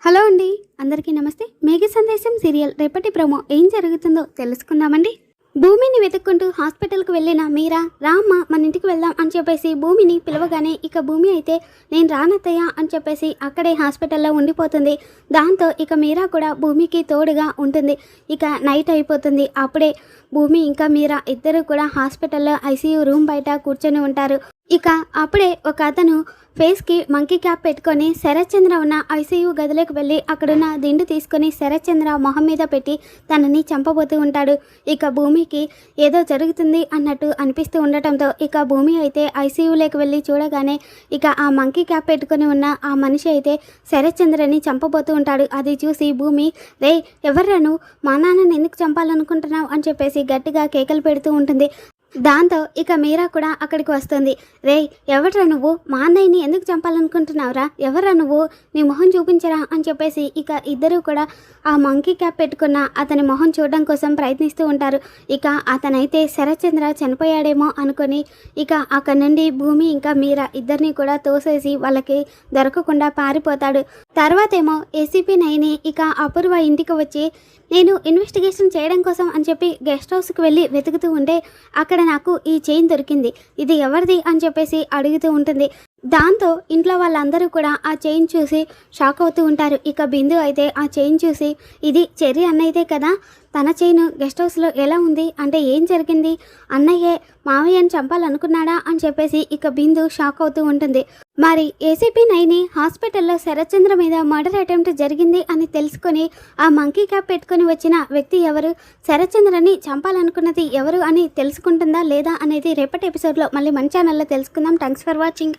Hello అండి, అందరికీ నమస్తే. మేఘ సందేశం సీరియల్ రేపటి ప్రోమో ఏం జరుగుతుందో తెలుసుకుందామండి. భూమిని వెతుక్కుంటూ హాస్పిటల్కి వెళ్ళిన మీరా, రామ్మ మన ఇంటికి వెళ్దాం అని చెప్పేసి భూమిని పిలవగానే ఇక భూమి అయితే నేను రానత్తయ్య అని చెప్పేసి అక్కడే హాస్పిటల్లో ఉండిపోతుంది. దాంతో ఇక మీరా కూడా భూమికి తోడుగా ఉంటుంది. ఇక నైట్ అయిపోతుంది. అప్పుడే భూమి ఇంకా మీరా ఇద్దరు కూడా హాస్పిటల్లో ఐసీయూ రూమ్ బయట కూర్చొని ఉంటారు. ఇక అప్పుడే ఒక అతను ఫేస్కి మంకీ క్యాప్ పెట్టుకొని శరత్చంద్ర ఉన్న ఐసీయూ గదిలోకి వెళ్ళి అక్కడున్న దిండు తీసుకొని శరత్చంద్ర మొహం మీద పెట్టి తనని చంపబోతూ ఉంటాడు. ఇక భూమికి ఏదో జరుగుతుంది అన్నట్టు అనిపిస్తూ ఉండటంతో ఇక భూమి అయితే ఐసీయూలోకి వెళ్ళి చూడగానే ఇక ఆ మంకీ క్యాప్ పెట్టుకొని ఉన్న ఆ మనిషి అయితే శరత్చంద్రని చంపబోతూ ఉంటాడు. అది చూసి భూమి, రే ఎవర్రా నువ్వు, మా నాన్నని ఎందుకు చంపాలనుకుంటున్నావు అని చెప్పేసి గట్టిగా కేకలు పెడుతూ ఉంటుంది. దాంతో ఇక మీరా కూడా అక్కడికి వస్తుంది. రే ఎవడ్రా నువ్వు, మా అన్నయ్యని ఎందుకు చంపాలనుకుంటున్నావురా, ఎవర్రా నువ్వు, నీ మొహం చూపించరా అని చెప్పేసి ఇక ఇద్దరు కూడా ఆ మంకీ క్యాప్ పెట్టుకున్న అతని మొహం చూడడం కోసం ప్రయత్నిస్తూ ఉంటారు. ఇక అతనైతే శరత్చంద్ర చనిపోయాడేమో అనుకొని ఇక అక్కడి నుండి భూమి ఇంకా మీరా ఇద్దరిని కూడా తోసేసి వాళ్ళకి దొరకకుండా పారిపోతాడు. తర్వాతేమో ఏసీపీ నైని ఇక అపూర్వ ఇంటికి వచ్చి నేను ఇన్వెస్టిగేషన్ చేయడం కోసం అని చెప్పి గెస్ట్ హౌస్కి వెళ్ళి వెతుకుతూ ఉంటే అక్కడ నాకు ఈ చైన్ దొరికింది, ఇది ఎవరిది అని చెప్పేసి అడుగుతూ ఉంటుంది. దాంతో ఇంట్లో వాళ్ళందరూ కూడా ఆ చైన్ చూసి షాక్ అవుతూ ఉంటారు. ఇక బిందు అయితే ఆ చైన్ చూసి ఇది చెర్రీ అన్నయ్యదే కదా, తన చైన్ గెస్ట్ హౌస్లో ఎలా ఉంది అంటే ఏం జరిగింది, అన్నయ్యే మావయ్యని చంపాలనుకున్నాడా అని చెప్పేసి ఇక బిందు షాక్ అవుతూ ఉంటుంది. మరి ఏసీపీ నైని హాస్పిటల్లో శరత్చంద్ర మీద మర్డర్ అటెంప్ట్ జరిగింది అని తెలుసుకొని ఆ మంకీ క్యాప్ పెట్టుకొని వచ్చిన వ్యక్తి ఎవరు, శరత్చంద్రని చంపాలనుకున్నది ఎవరు అని తెలుసుకుంటుందా లేదా అనేది రేపటి ఎపిసోడ్లో మళ్ళీ మన ఛానల్లో తెలుసుకుందాం. Thanks for watching.